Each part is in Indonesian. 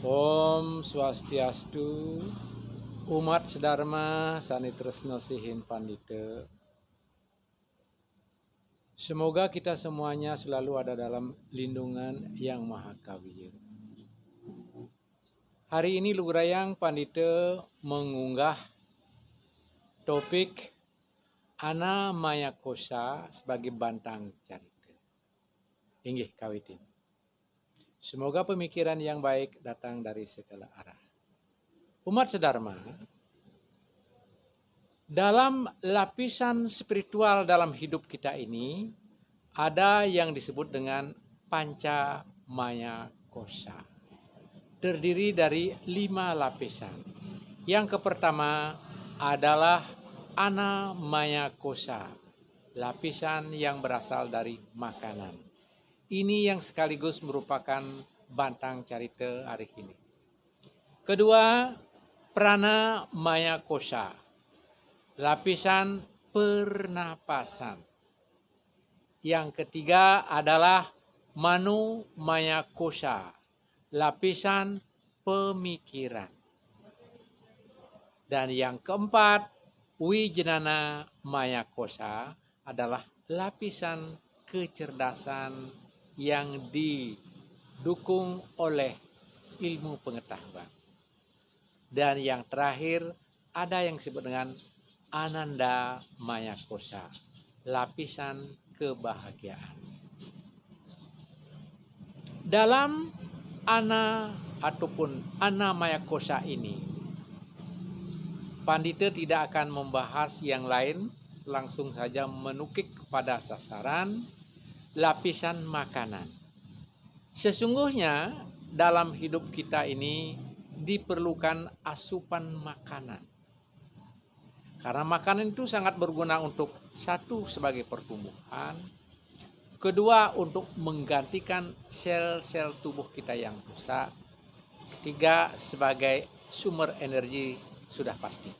Om Swastiastu, umat sedharma sanitresno sihin pandita. Semoga kita semuanya selalu ada dalam lindungan yang maha kawiyar. Hari ini Lugurayang Pandita mengunggah topik Ana Maya Kosa sebagai bantang carita. Inggih kawitin. Semoga pemikiran yang baik datang dari segala arah. Umat sedharma, dalam lapisan spiritual dalam hidup kita ini ada yang disebut dengan Panca Maya Kosa. Terdiri dari 5 lapisan. Yang pertama adalah Ana Maya Kosa, lapisan yang berasal dari makanan. Ini yang sekaligus merupakan bantang carita hari ini. Kedua, Prana Maya Kosa, lapisan pernapasan. Yang ketiga adalah Mano Maya Kosa, lapisan pemikiran. Dan yang keempat, Wijnana Maya Kosa adalah lapisan kecerdasan yang didukung oleh ilmu pengetahuan. Dan yang terakhir ada yang disebut dengan Ananda Maya Kosa, lapisan kebahagiaan. Dalam Ana ataupun Ana Maya Kosa ini, Pandita tidak akan membahas yang lain, langsung saja menukik pada sasaran lapisan makanan. Sesungguhnya dalam hidup kita ini diperlukan asupan makanan. Karena makanan itu sangat berguna untuk satu sebagai pertumbuhan, kedua untuk menggantikan sel-sel tubuh kita yang rusak, ketiga sebagai sumber energi sudah pasti.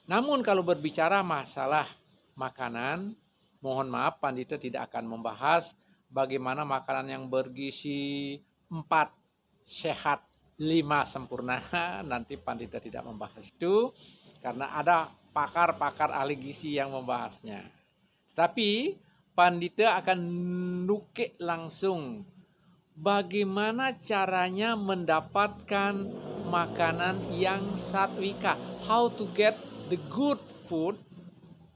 Namun kalau berbicara masalah makanan, mohon maaf Pandita tidak akan membahas bagaimana makanan yang bergizi 4 sehat 5 sempurna. Nanti Pandita tidak membahas itu karena ada pakar-pakar ahli gizi yang membahasnya. Tapi Pandita akan nukik langsung bagaimana caranya mendapatkan makanan yang satwika. How to get the good food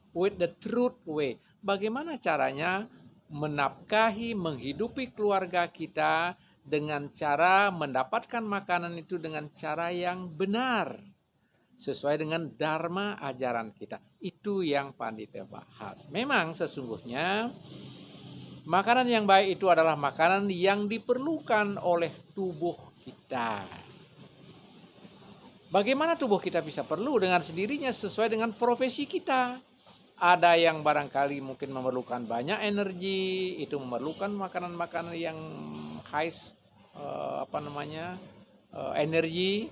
with the truth way. Bagaimana caranya menafkahi, menghidupi keluarga kita dengan cara mendapatkan makanan itu dengan cara yang benar. Sesuai dengan dharma ajaran kita. Itu yang Pandita bahas. Memang sesungguhnya makanan yang baik itu adalah makanan yang diperlukan oleh tubuh kita. Bagaimana tubuh kita bisa perlu dengan sendirinya sesuai dengan profesi kita. Ada yang barangkali mungkin memerlukan banyak energi, itu memerlukan makanan-makanan yang high energi,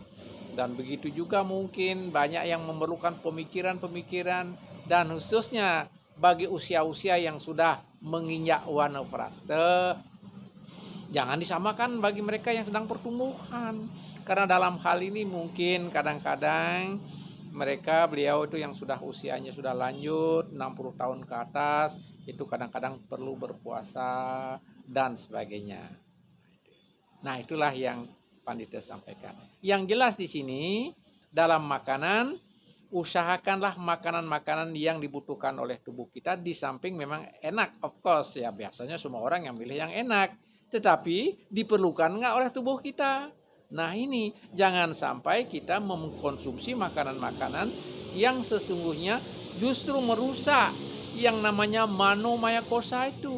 dan begitu juga mungkin banyak yang memerlukan pemikiran-pemikiran, dan khususnya bagi usia-usia yang sudah menginjak wanapraste, jangan disamakan bagi mereka yang sedang pertumbuhan. Karena dalam hal ini mungkin kadang-kadang beliau itu yang sudah usianya sudah lanjut 60 tahun ke atas, itu kadang-kadang perlu berpuasa dan sebagainya. Nah, itulah yang Pandita sampaikan. Yang jelas di sini dalam makanan, usahakanlah makanan-makanan yang dibutuhkan oleh tubuh kita, di samping memang enak, of course ya, biasanya semua orang yang pilih yang enak, tetapi diperlukan nggak oleh tubuh kita. Nah, ini jangan sampai kita mengkonsumsi makanan-makanan yang sesungguhnya justru merusak yang namanya Mano Maya Kosa itu.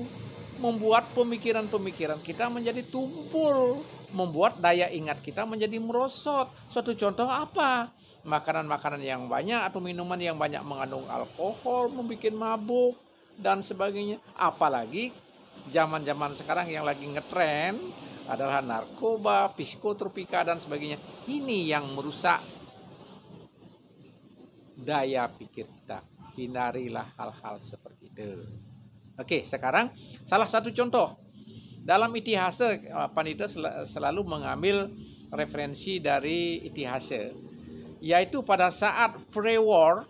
Membuat pemikiran-pemikiran kita menjadi tumpul, membuat daya ingat kita menjadi merosot. Suatu contoh apa? Makanan-makanan yang banyak atau minuman yang banyak mengandung alkohol, membuat mabuk dan sebagainya. Apalagi zaman-zaman sekarang yang lagi ngetren adalah narkoba, psikotropika dan sebagainya. Ini yang merusak daya pikir kita. Hindarilah hal-hal seperti itu. Oke, sekarang salah satu contoh Dalam Itihasa, Pandita selalu mengambil referensi dari Itihasa, yaitu pada saat pre-war,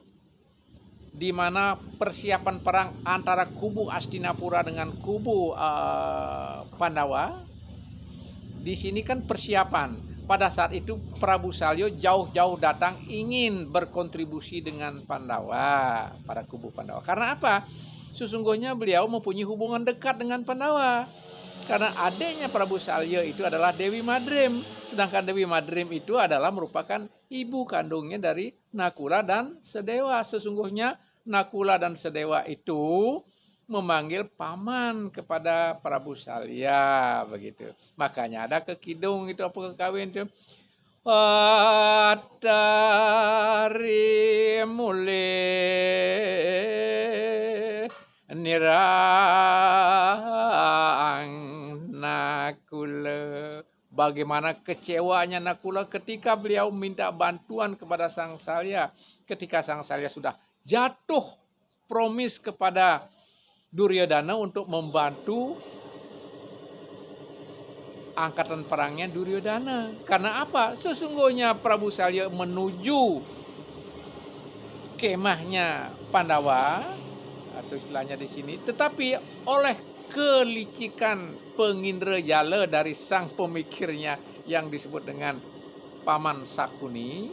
di mana persiapan perang antara kubu Hastinapura dengan kubu Pandawa. Di sini kan persiapan. Pada saat itu Prabu Salya jauh-jauh datang ingin berkontribusi dengan Pandawa, para kubu Pandawa. Karena apa? Sesungguhnya beliau mempunyai hubungan dekat dengan Pandawa. Karena adiknya Prabu Salya itu adalah Dewi Madrim. Sedangkan Dewi Madrim itu adalah merupakan ibu kandungnya dari Nakula dan Sedewa. Sesungguhnya Nakula dan Sedewa itu memanggil paman kepada Prabu Salya, begitu. Makanya ada kekidung itu apa kekawin itu. Atari mule nirang Nakula. Bagaimana kecewanya Nakula ketika beliau minta bantuan kepada Sang Salya. Ketika Sang Salya sudah jatuh promis kepada Duryodhana untuk membantu angkatan perangnya Duryodhana. Karena apa? Sesungguhnya Prabu Salya menuju kemahnya Pandawa, atau istilahnya di sini, tetapi oleh kelicikan pengindrajala dari sang pemikirnya yang disebut dengan Paman Sakuni,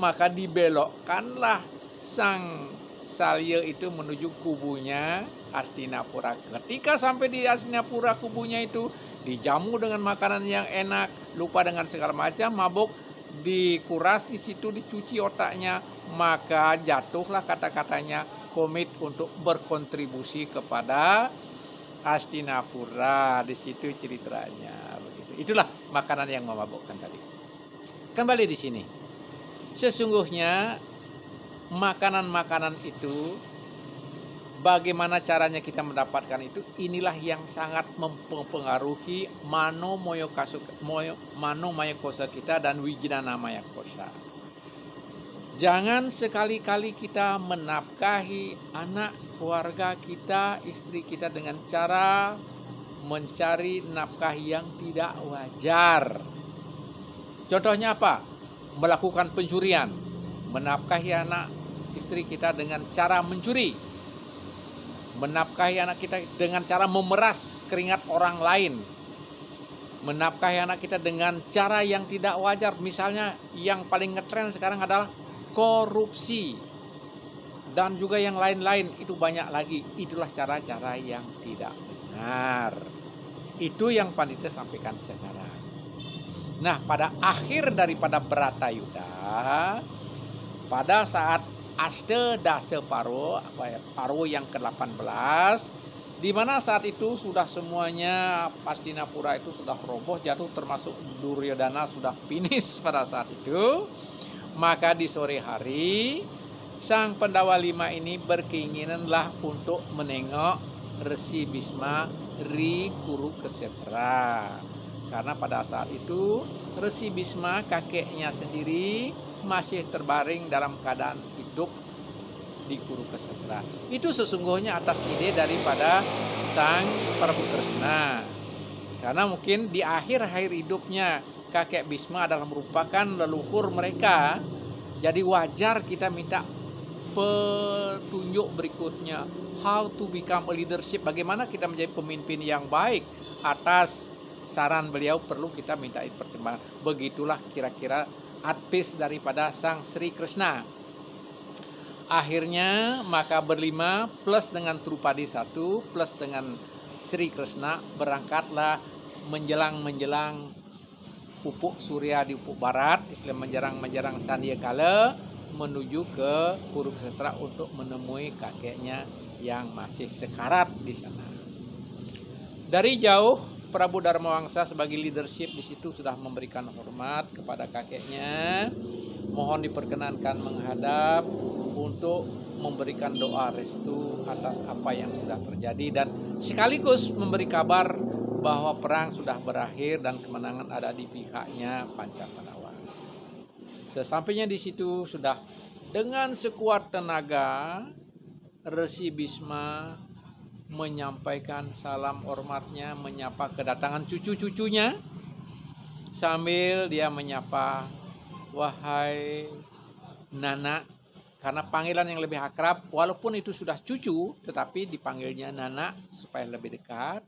maka dibelokkanlah Sang Salya itu menuju kubunya Hastinapura. Ketika sampai di Hastinapura, kubunya itu dijamu dengan makanan yang enak, lupa dengan segala macam, mabuk, dikuras di situ, dicuci otaknya, maka jatuhlah kata-katanya komit untuk berkontribusi kepada Hastinapura. Di situ ceritanya begitu. Itulah makanan yang memabukkan tadi. Kembali di sini. Sesungguhnya makanan-makanan itu, bagaimana caranya kita mendapatkan itu, inilah yang sangat mempengaruhi Mano Maya Kosa kita dan Wijnana Maya Kosa. Jangan sekali-kali kita menafkahi anak, keluarga kita, istri kita dengan cara mencari nafkah yang tidak wajar. Contohnya apa? Melakukan pencurian, menafkahi anak istri kita dengan cara mencuri, menafkahi anak kita dengan cara memeras keringat orang lain, menafkahi anak kita dengan cara yang tidak wajar. Misalnya yang paling ngetren sekarang adalah korupsi, dan juga yang lain-lain, itu banyak lagi. Itulah cara-cara yang tidak benar. Itu yang Pandita sampaikan sekarang. Nah, pada akhir daripada Bratayuda, pada saat Astadasa Paro, Paro yang ke-18, di mana saat itu sudah semuanya Hastinapura itu sudah roboh, jatuh, termasuk Duryodhana sudah finish pada saat itu. Maka di sore hari Sang Pandawa 5 ini berkeinginanlah untuk menengok Resi Bisma Ri Kurukesetra. Karena pada saat itu Resi Bisma, kakeknya sendiri, masih terbaring dalam keadaan hidup di Kurukesetra. Itu sesungguhnya atas ide daripada Sang Prabu Kresna. Karena mungkin di akhir-akhir hidupnya kakek Bisma adalah merupakan leluhur mereka. Jadi wajar kita minta petunjuk berikutnya. How to become a leadership. Bagaimana kita menjadi pemimpin yang baik. Atas saran beliau perlu kita minta pertimbangan. Begitulah kira-kira advice daripada Sang Sri Kresna. Akhirnya maka berlima plus dengan Drupadi 1 plus dengan Sri Kresna berangkatlah menjelang ufuk surya di ufuk barat, istilah menjerang Sandiakala, menuju ke Kurukshetra untuk menemui kakeknya yang masih sekarat di sana. Dari jauh Prabu Dharmawangsa sebagai leadership di situ sudah memberikan hormat kepada kakeknya. Mohon diperkenankan menghadap untuk memberikan doa restu atas apa yang sudah terjadi dan sekaligus memberi kabar bahwa perang sudah berakhir dan kemenangan ada di pihaknya Pancapanawa. Sesampainya di situ sudah dengan sekuat tenaga Resi Bisma menyampaikan salam hormatnya, menyapa kedatangan cucu-cucunya, sambil dia menyapa, wahai Nana, karena panggilan yang lebih akrab, walaupun itu sudah cucu, tetapi dipanggilnya Nana supaya lebih dekat.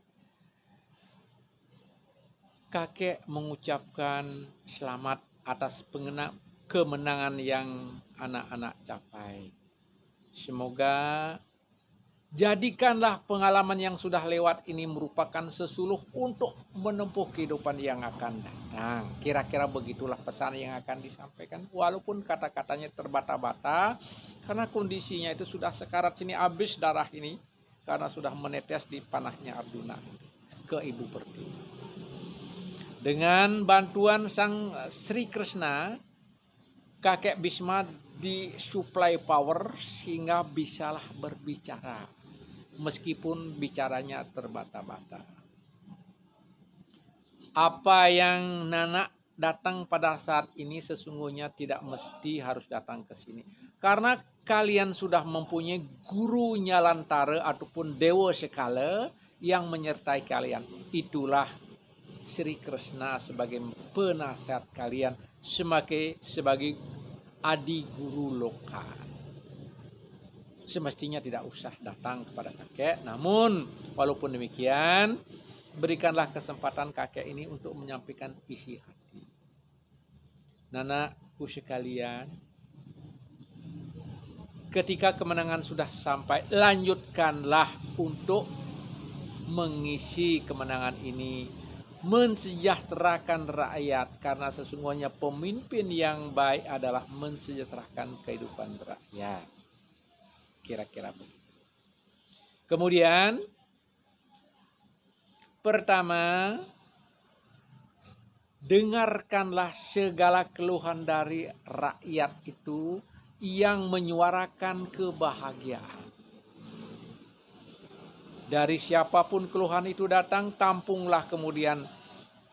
Kakek mengucapkan selamat atas kemenangan yang anak-anak capai. Semoga jadikanlah pengalaman yang sudah lewat ini merupakan sesuluh untuk menempuh kehidupan yang akan datang. Kira-kira begitulah pesan yang akan disampaikan. Walaupun kata-katanya terbata-bata, karena kondisinya itu sudah sekarat, sini habis darah ini, karena sudah menetes di panahnya Arjuna ke Ibu Pertiwi. Dengan bantuan Sang Sri Krishna, kakek Bhisma disuplai power sehingga bisalah berbicara. Meskipun bicaranya terbata-bata. Apa yang Nana datang pada saat ini sesungguhnya tidak mesti harus datang ke sini. Karena kalian sudah mempunyai guru Nyalantara ataupun Dewa Sekala yang menyertai kalian. Itulah Sri Krishna sebagai penasihat kalian sebagai adi guru loka. Semestinya tidak usah datang kepada kakek. Namun walaupun demikian, berikanlah kesempatan kakek ini untuk menyampaikan isi hati. Nanaku sekalian, ketika kemenangan sudah sampai, lanjutkanlah untuk mengisi kemenangan ini, mensejahterakan rakyat, karena sesungguhnya pemimpin yang baik adalah mensejahterakan kehidupan rakyat. Kira-kira begitu. Kemudian pertama, dengarkanlah segala keluhan dari rakyat itu yang menyuarakan kebahagiaan. Dari siapapun keluhan itu datang, tampunglah, kemudian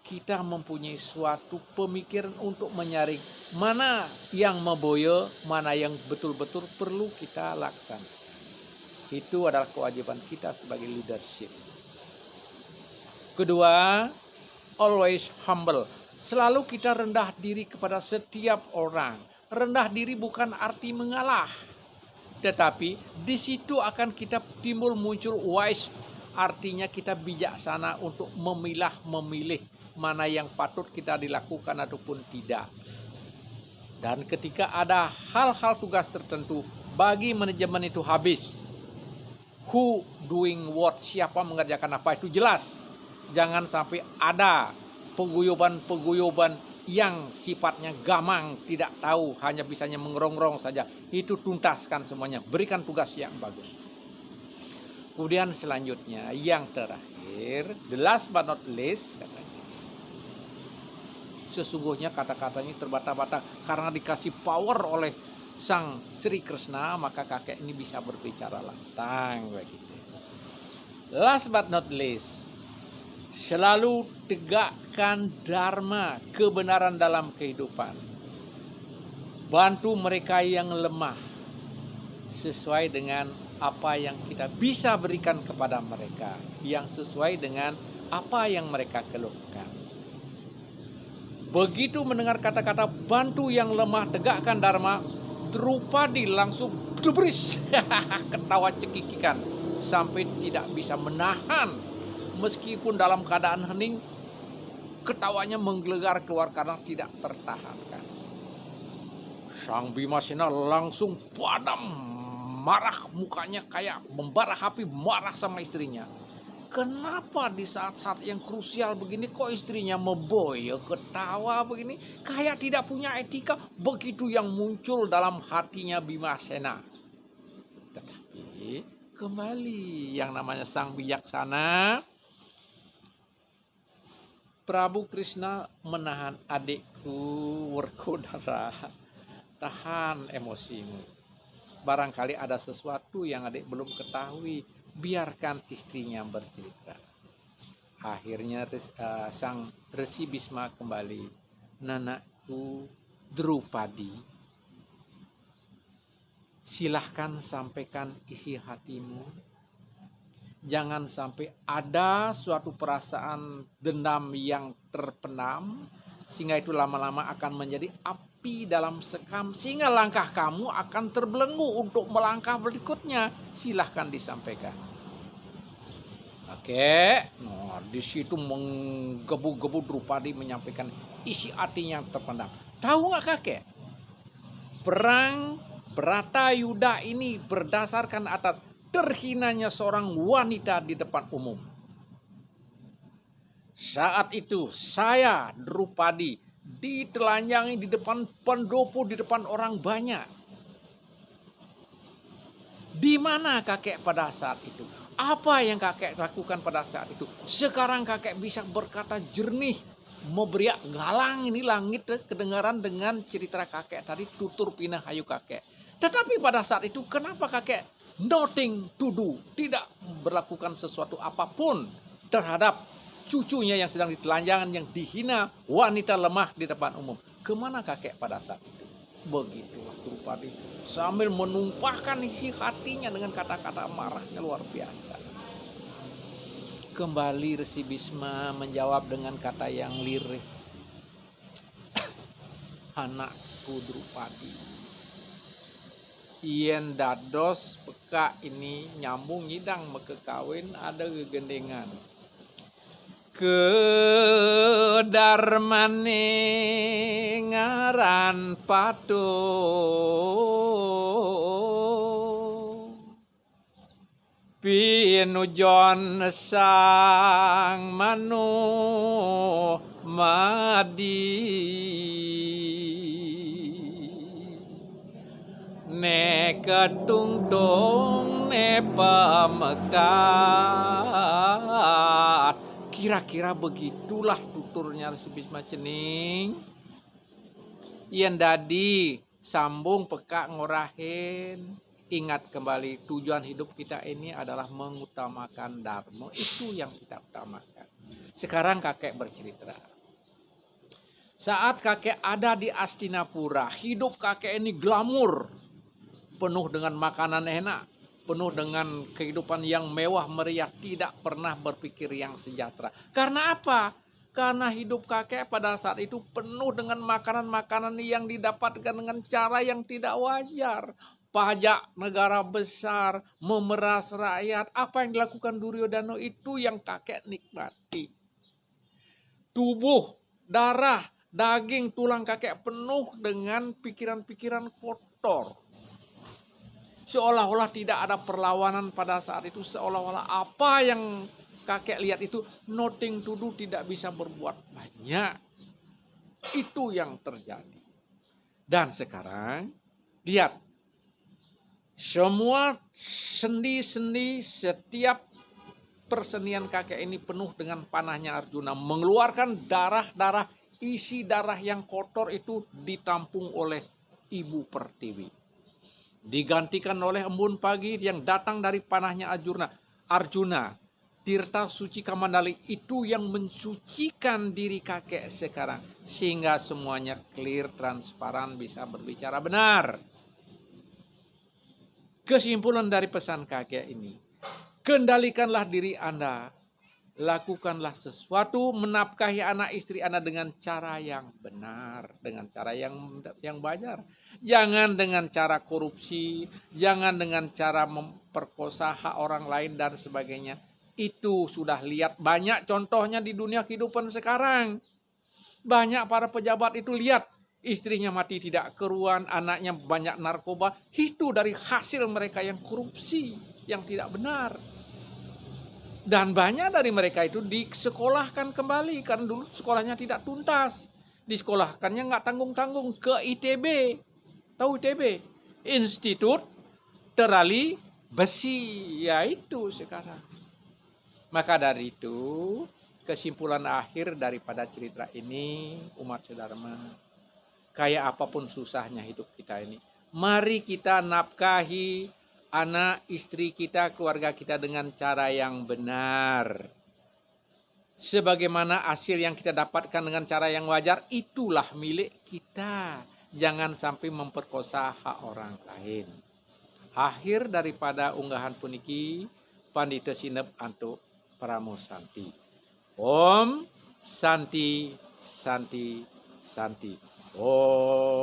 kita mempunyai suatu pemikiran untuk menyaring mana yang memboyo, mana yang betul-betul perlu kita laksanakan. Itu adalah kewajiban kita sebagai leadership. Kedua, always humble. Selalu kita rendah diri kepada setiap orang. Rendah diri bukan arti mengalah. Tetapi di situ akan kita muncul wise. Artinya kita bijaksana untuk memilih mana yang patut kita dilakukan ataupun tidak. Dan ketika ada hal-hal tugas tertentu, bagi manajemen itu habis. Who doing what, siapa mengerjakan apa, itu jelas. Jangan sampai ada peguyuban yang sifatnya gamang, tidak tahu, hanya bisanya mengerongrong saja. Itu tuntaskan semuanya, berikan tugas yang bagus. Kemudian selanjutnya, yang terakhir, the last but not least, katanya, sesungguhnya kata-katanya terbata-bata karena dikasih power oleh Sang Sri Krishna, maka kakek ini bisa berbicara lantang begitu. Last but not least, selalu tegakkan dharma, kebenaran dalam kehidupan. Bantu mereka yang lemah sesuai dengan apa yang kita bisa berikan kepada mereka, yang sesuai dengan apa yang mereka keluhkan. Begitu mendengar kata-kata bantu yang lemah, tegakkan dharma, Drupadi langsung dubris ketawa cekikikan sampai tidak bisa menahan. Meskipun dalam keadaan hening, ketawanya menggelegar keluar karena tidak tertahankan. Sang Bimasena langsung padam, marah, mukanya kayak membara api, marah sama istrinya. Kenapa di saat-saat yang krusial begini kok istrinya memboyo ketawa begini? Kayak tidak punya etika. Begitu yang muncul dalam hatinya Bimasena. Tetapi kembali yang namanya sang bijaksana, Prabu Krishna menahan, adikku Werkodara, tahan emosimu. Barangkali ada sesuatu yang adik belum ketahui. Biarkan istrinya bercerita. Akhirnya sang Resi Bhisma kembali. Nanakku Drupadi, silahkan sampaikan isi hatimu. Jangan sampai ada suatu perasaan dendam yang terpendam, sehingga itu lama-lama akan menjadi api dalam sekam, sehingga langkah kamu akan terbelenggu untuk melangkah berikutnya. Silahkan disampaikan. Oke, nah, di situ menggebu-gebu Drupadi menyampaikan isi hatinya yang terpendam. Tahu nggak kakek? Perang Bratayuda ini berdasarkan atas terhinanya seorang wanita di depan umum. Saat itu saya Drupadi ditelanjangi di depan pendopo, di depan orang banyak. Di mana kakek pada saat itu? Apa yang kakek lakukan pada saat itu? Sekarang kakek bisa berkata jernih, memberiak galang ini langit kedengaran dengan cerita kakek tadi, tutur pinah hayu kakek. Tetapi pada saat itu kenapa kakek nothing to do, tidak berlakukan sesuatu apapun terhadap cucunya yang sedang ditelanjangan, yang dihina, wanita lemah di depan umum? Kemana kakek pada saat itu? Begitulah Drupadi sambil menumpahkan isi hatinya dengan kata-kata marahnya luar biasa. Kembali Resi Bisma menjawab dengan kata yang lirih. Anakku Drupadi, yen dados peka ini nyambung nyidang mekekawin ada gegendengan. Kedarmane ngaran pato, pinujon sang manu madi, ne ketungtung ne pamekas. Kira-kira begitulah tuturnya Resi Bisma Cening. Yen dadi sambung peka ngorahin. Ingat kembali, tujuan hidup kita ini adalah mengutamakan dharma. Itu yang kita utamakan. Sekarang kakek bercerita. Saat kakek ada di Astinapura, hidup kakek ini glamur. Penuh dengan makanan enak. Penuh dengan kehidupan yang mewah meriah, tidak pernah berpikir yang sejahtera. Karena apa? Karena hidup kakek pada saat itu penuh dengan makanan-makanan yang didapatkan dengan cara yang tidak wajar. Pajak negara besar, memeras rakyat. Apa yang dilakukan Duryodhana itu yang kakek nikmati. Tubuh, darah, daging, tulang kakek penuh dengan pikiran-pikiran kotor. Seolah-olah tidak ada perlawanan pada saat itu. Seolah-olah apa yang kakek lihat itu nothing to do, tidak bisa berbuat banyak. Itu yang terjadi. Dan sekarang lihat. Semua sendi-sendi setiap persenian kakek ini penuh dengan panahnya Arjuna. Mengeluarkan darah-darah, isi darah yang kotor itu ditampung oleh Ibu Pertiwi. Digantikan oleh embun pagi yang datang dari panahnya Arjuna. Tirta suci Kamandali itu yang mensucikan diri kakek sekarang. Sehingga semuanya clear, transparan, bisa berbicara benar. Kesimpulan dari pesan kakek ini. Kendalikanlah diri Anda. Lakukanlah sesuatu, menafkahi anak istri Anda dengan cara yang benar, dengan cara yang wajar. Jangan dengan cara korupsi, jangan dengan cara memperkosa hak orang lain dan sebagainya. Itu sudah lihat banyak contohnya di dunia kehidupan sekarang. Banyak para pejabat itu lihat istrinya mati tidak keruan, anaknya banyak narkoba. Itu dari hasil mereka yang korupsi, yang tidak benar. Dan banyak dari mereka itu disekolahkan kembali. Karena dulu sekolahnya tidak tuntas. Disekolahkannya nggak tanggung-tanggung ke ITB. Tahu ITB? Institut Terali Besi. Ya itu sekarang. Maka dari itu kesimpulan akhir daripada cerita ini, umat sedharma, kayak apapun susahnya hidup kita ini, mari kita nafkahi anak, istri kita, keluarga kita dengan cara yang benar. Sebagaimana hasil yang kita dapatkan dengan cara yang wajar, itulah milik kita. Jangan sampai memperkosa hak orang lain. Akhir daripada unggahan puniki, Pandita Sinep Antuk Pramosanti. Om Santi Santi Santi. Om.